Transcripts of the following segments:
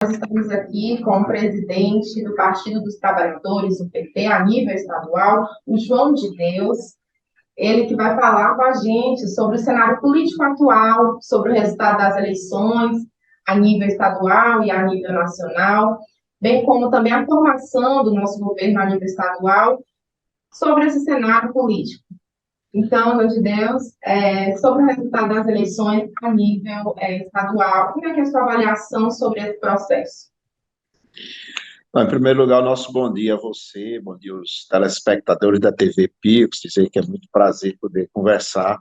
Estamos aqui com o presidente do Partido dos Trabalhadores, o PT, a nível estadual, o João de Deus, ele que vai falar com a gente sobre o cenário político atual, sobre o resultado das eleições a nível estadual e a nível nacional, bem como também a formação do nosso governo a nível estadual sobre esse cenário político. Então, João de Deus, sobre o resultado das eleições a nível estadual, como é que é a sua avaliação sobre esse processo? Bom, em primeiro lugar, nosso bom dia a você, bom dia aos telespectadores da TV Picos, dizer que é muito prazer poder conversar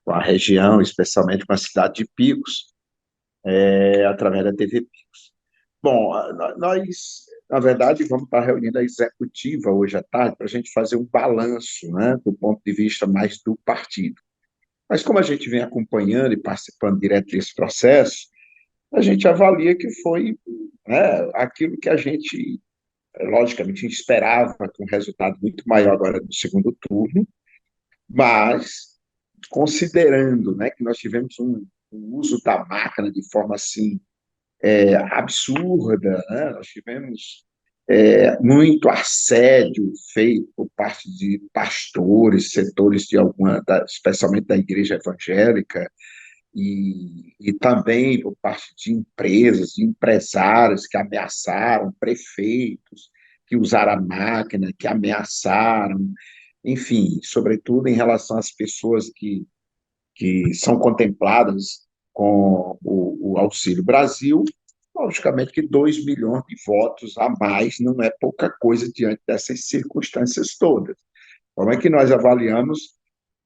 com a região, especialmente com a cidade de Picos, através da TV Picos. Bom, nós, na verdade, vamos estar reunindo a executiva hoje à tarde para a gente fazer um balanço, né, do ponto de vista mais do partido. Mas como a gente vem acompanhando e participando direto desse processo, a gente avalia que foi, né, aquilo que a gente logicamente, a gente esperava um resultado muito maior agora no segundo turno, mas considerando, né, que nós tivemos um uso da máquina de forma assim absurda, né? Nós tivemos muito assédio feito por parte de pastores, setores de alguma, especialmente da igreja evangélica, e também por parte de empresas, de empresários que ameaçaram, prefeitos que usaram a máquina, que ameaçaram, enfim, sobretudo em relação às pessoas que são contempladas com o Auxílio Brasil. Logicamente que 2 milhões de votos a mais não é pouca coisa diante dessas circunstâncias todas. Como é que nós avaliamos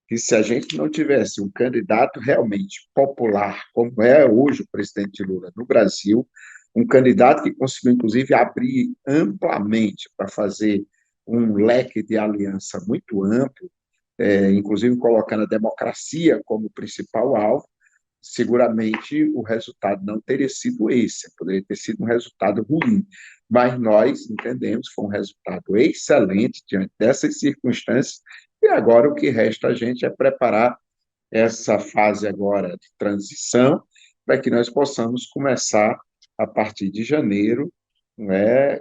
que se a gente não tivesse um candidato realmente popular, como é hoje o presidente Lula no Brasil, um candidato que conseguiu, inclusive, abrir amplamente para fazer um leque de aliança muito amplo, inclusive colocando a democracia como principal alvo, seguramente o resultado não teria sido esse, poderia ter sido um resultado ruim. Mas nós entendemos que foi um resultado excelente diante dessas circunstâncias, e agora o que resta a gente é preparar essa fase agora de transição para que nós possamos começar, a partir de janeiro, né,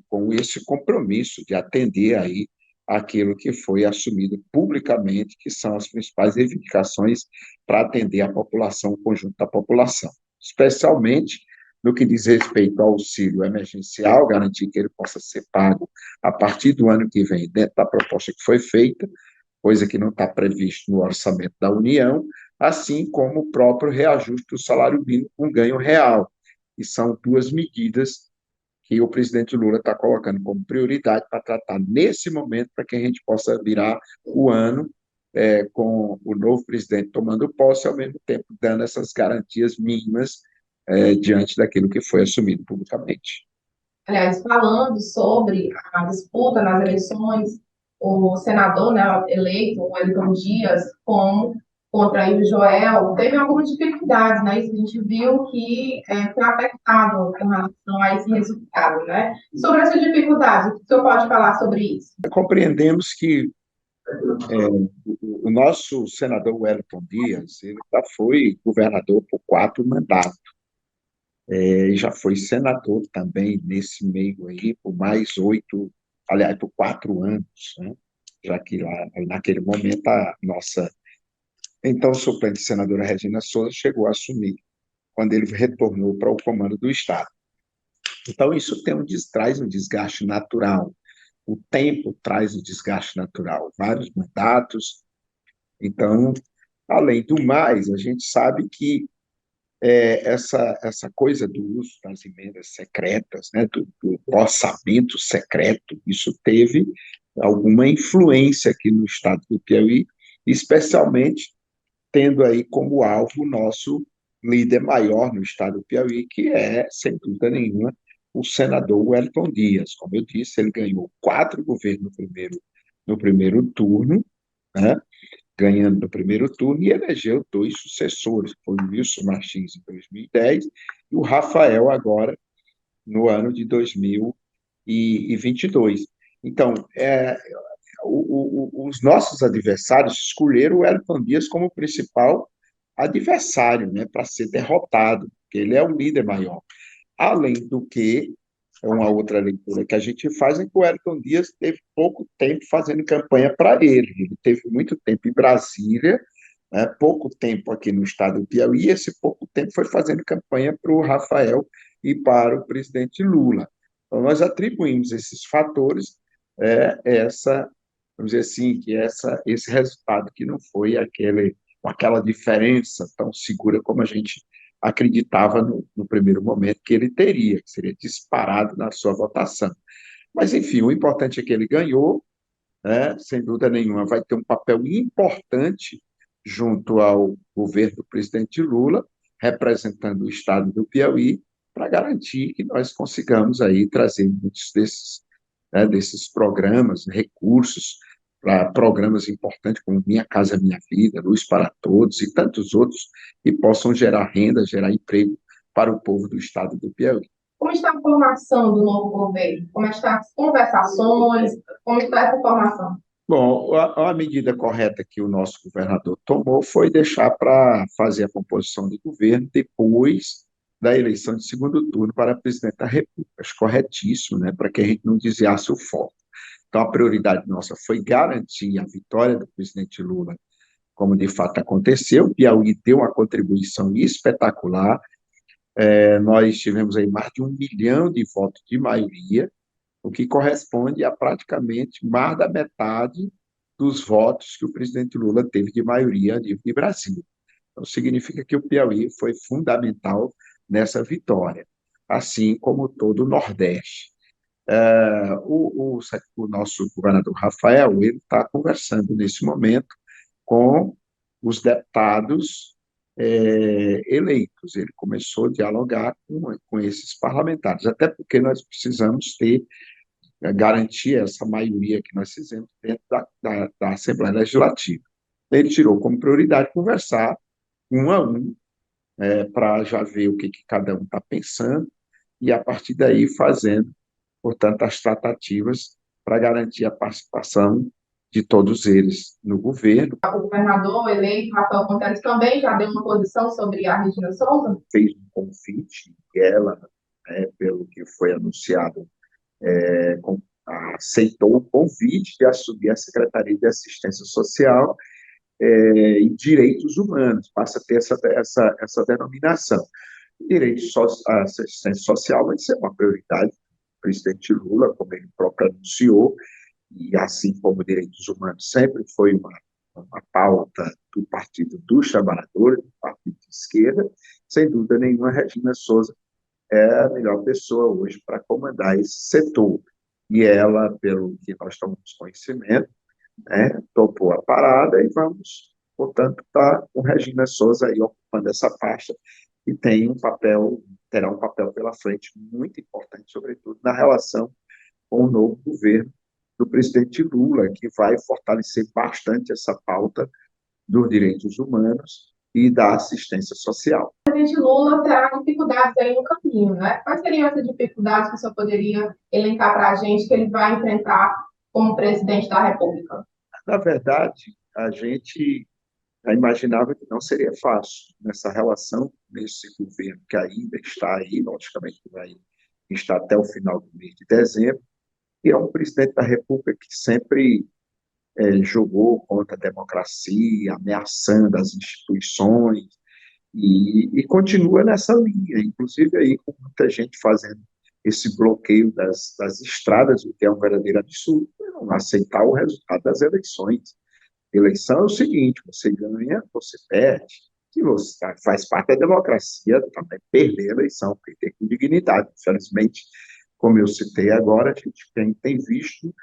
com esse compromisso de atender aí aquilo que foi assumido publicamente, que são as principais reivindicações para atender a população, o conjunto da população, especialmente no que diz respeito ao auxílio emergencial, garantir que ele possa ser pago a partir do ano que vem, dentro da proposta que foi feita, coisa que não está previsto no orçamento da União, assim como o próprio reajuste do salário mínimo com ganho real, e são duas medidas que o presidente Lula está colocando como prioridade para tratar nesse momento, para que a gente possa virar o ano com o novo presidente tomando posse, ao mesmo tempo dando essas garantias mínimas diante daquilo que foi assumido publicamente. Aliás, falando sobre a disputa nas eleições, o senador, né, eleito, o Wellington Dias, contra aí o Joel, teve algumas dificuldades, né? Isso a gente viu que foi afetado com relação a esse resultado, né? Sobre essa dificuldade, o senhor pode falar sobre isso? Compreendemos que o nosso senador Wellington Dias, ele já foi governador por 4 mandatos, e já foi senador também nesse meio aí por mais 8, aliás, por 4 anos, né? Já que lá, naquele momento, a nossa então suplente senadora Regina Souza chegou a assumir quando ele retornou para o comando do Estado. Então, isso traz um desgaste natural. O tempo traz um desgaste natural, vários mandatos. Então, além do mais, a gente sabe que essa coisa do uso das emendas secretas, né, do orçamento secreto, isso teve alguma influência aqui no estado do Piauí, especialmente tendo aí como alvo o nosso líder maior no estado do Piauí, que é, sem dúvida nenhuma, o senador Wellington Dias. Como eu disse, ele ganhou 4 governos no primeiro turno, né? Ganhando no primeiro turno, e elegeu 2 sucessores, foi o Wilson Martins em 2010 e o Rafael agora no ano de 2022. Então, os nossos adversários escolheram o Wellington Dias como principal adversário, né, para ser derrotado, porque ele é o líder maior. Além do que, uma outra leitura que a gente faz é que o Wellington Dias teve pouco tempo fazendo campanha para ele. Ele teve muito tempo em Brasília, né, pouco tempo aqui no estado do Piauí, e esse pouco tempo foi fazendo campanha para o Rafael e para o presidente Lula. Então, nós atribuímos esses fatores, vamos dizer assim, que esse resultado que não foi aquela diferença tão segura como a gente acreditava no primeiro momento que ele teria, que seria disparado na sua votação. Mas, enfim, o importante é que ele ganhou, né, sem dúvida nenhuma, vai ter um papel importante junto ao governo do presidente Lula, representando o estado do Piauí, para garantir que nós consigamos aí trazer muitos desses programas, recursos, para programas importantes como Minha Casa Minha Vida, Luz para Todos e tantos outros que possam gerar renda, gerar emprego para o povo do estado do Piauí. Como está a formação do novo governo? Como estão as conversações? Como está essa formação? Bom, a medida correta que o nosso governador tomou foi deixar para fazer a composição do governo depois da eleição de segundo turno para presidente da República. Acho corretíssimo, né, para que a gente não desviasse o foco. Então, a prioridade nossa foi garantir a vitória do presidente Lula, como de fato aconteceu. O Piauí deu uma contribuição espetacular. Nós tivemos aí mais de 1 milhão de votos de maioria, o que corresponde a praticamente mais da metade dos votos que o presidente Lula teve de maioria a nível de Brasil. Então, significa que o Piauí foi fundamental nessa vitória, assim como todo o Nordeste. O nosso governador Rafael, ele está conversando nesse momento com os deputados eleitos. Ele começou a dialogar com esses parlamentares, até porque nós precisamos ter garantir essa maioria que nós fizemos dentro da Assembleia Legislativa. Ele tirou como prioridade conversar um a um, para já ver o que cada um está pensando, e a partir daí fazendo, portanto, as tratativas para garantir a participação de todos eles no governo. O governador eleito, Rafael Fonteles, também já deu uma posição sobre a Regina Souza? Fez um convite, e ela, pelo que foi anunciado, aceitou o convite de assumir a Secretaria de Assistência Social e Direitos Humanos, passa a ter essa denominação. A assistência social vai ser uma prioridade do presidente Lula, como ele próprio anunciou, e assim como direitos humanos sempre foi uma pauta do Partido dos Trabalhadores, do Partido de Esquerda, sem dúvida nenhuma, Regina Souza é a melhor pessoa hoje para comandar esse setor. E ela, pelo que nós tomamos conhecimento, topou a parada e vamos, portanto, estar com Regina Souza aí ocupando essa faixa e terá um papel pela frente muito importante, sobretudo na relação com o novo governo do presidente Lula, que vai fortalecer bastante essa pauta dos direitos humanos e da assistência social. O presidente Lula terá dificuldades aí no caminho, né? Quais seriam essas dificuldades que o senhor poderia elencar para a gente que ele vai enfrentar como presidente da República? Na verdade, a gente imaginava que não seria fácil nessa relação, nesse governo que ainda está aí, logicamente vai estar até o final do mês de dezembro, e é um presidente da República que sempre jogou contra a democracia, ameaçando as instituições, e continua nessa linha, inclusive aí com muita gente fazendo esse bloqueio das estradas, o que é um verdadeiro absurdo, não aceitar o resultado das eleições. Eleição é o seguinte: você ganha, você perde. Se você faz parte da democracia, também perder a eleição, perder com dignidade. Infelizmente, como eu citei agora, a gente tem visto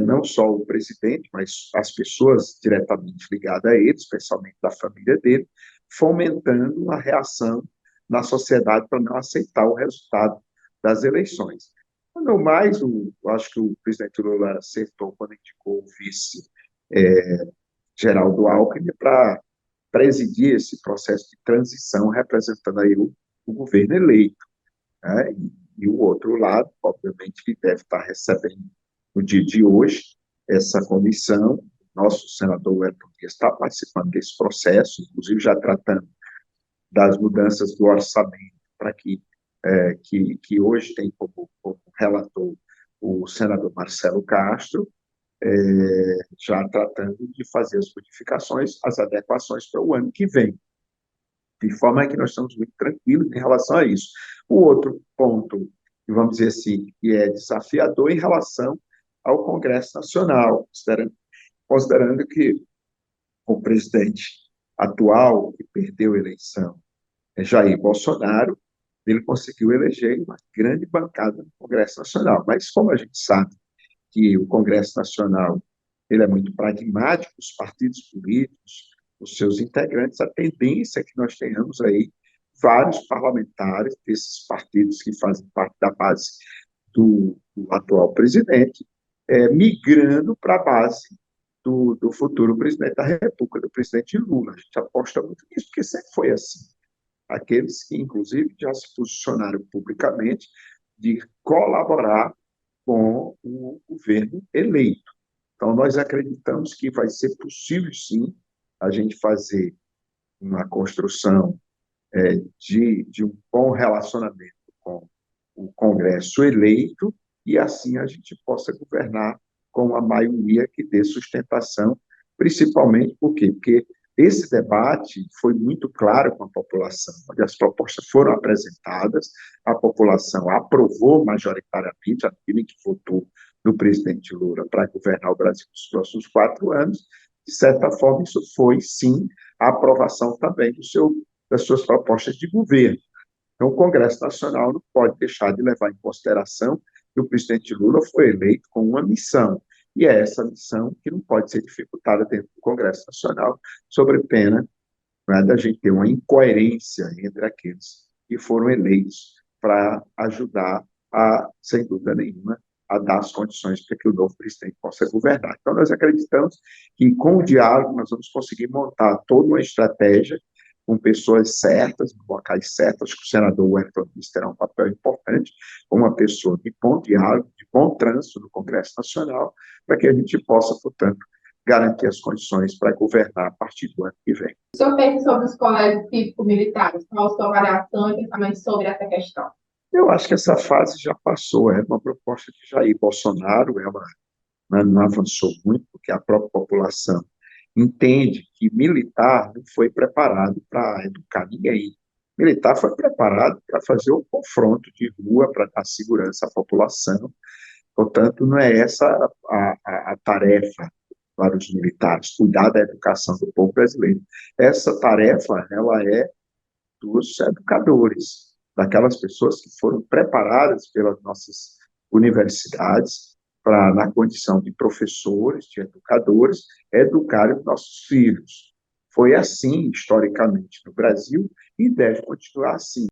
não só o presidente, mas as pessoas diretamente ligadas a ele, especialmente da família dele, fomentando uma reação na sociedade para não aceitar o resultado das eleições. No mais, acho que o presidente Lula acertou quando indicou o vice Geraldo Alckmin para presidir esse processo de transição, representando aí o governo eleito, né? E o outro lado, obviamente, que deve estar recebendo no dia de hoje essa comissão. Nosso senador Wellington Dias está participando desse processo, inclusive já tratando das mudanças do orçamento, para que que hoje tem como relator o senador Marcelo Castro, já tratando de fazer as modificações, as adequações para o ano que vem, de forma que nós estamos muito tranquilos em relação a isso. O outro ponto, vamos dizer assim, que é desafiador em relação ao Congresso Nacional, considerando que o presidente atual, que perdeu a eleição, Jair Bolsonaro, ele conseguiu eleger uma grande bancada no Congresso Nacional. Mas, como a gente sabe que o Congresso Nacional ele é muito pragmático, os partidos políticos, os seus integrantes, a tendência é que nós tenhamos aí vários parlamentares desses partidos que fazem parte da base do atual presidente, migrando para a base do futuro presidente da República, do presidente Lula. A gente aposta muito nisso, porque sempre foi assim. Aqueles que, inclusive, já se posicionaram publicamente de colaborar com o governo eleito. Então, nós acreditamos que vai ser possível, sim, a gente fazer uma construção de um bom relacionamento com o Congresso eleito e, assim, a gente possa governar com uma maioria que dê sustentação, principalmente por quê? Porque esse debate foi muito claro com a população, onde as propostas foram apresentadas, a população aprovou majoritariamente aquilo que votou no presidente Lula para governar o Brasil nos próximos 4 anos. De certa forma, isso foi, sim, a aprovação também das suas propostas de governo. Então, o Congresso Nacional não pode deixar de levar em consideração que o presidente Lula foi eleito com uma missão, e é essa missão que não pode ser dificultada dentro do Congresso Nacional, sob pena, né, da gente ter uma incoerência entre aqueles que foram eleitos para ajudar, sem dúvida nenhuma, a dar as condições para que o novo presidente possa governar. Então, nós acreditamos que, com o diálogo, nós vamos conseguir montar toda uma estratégia com pessoas certas, locais certos. Acho que o senador Wellington Dias terá um papel importante, como uma pessoa de bom diálogo, de bom trânsito no Congresso Nacional, para que a gente possa, portanto, garantir as condições para governar a partir do ano que vem. O senhor pensa sobre os colégios cívico-militares? Qual a sua avaliação e pensamento sobre essa questão? Eu acho que essa fase já passou, é uma proposta de Jair Bolsonaro, ela não avançou muito, porque a própria população entende que militar não foi preparado para educar ninguém. Militar foi preparado para fazer um confronto de rua, para dar segurança à população. Portanto, não é essa a tarefa para os militares, cuidar da educação do povo brasileiro. Essa tarefa, ela é dos educadores, daquelas pessoas que foram preparadas pelas nossas universidades para, na condição de professores, de educadores, educarem os nossos filhos. Foi assim, historicamente, no Brasil, e deve continuar assim.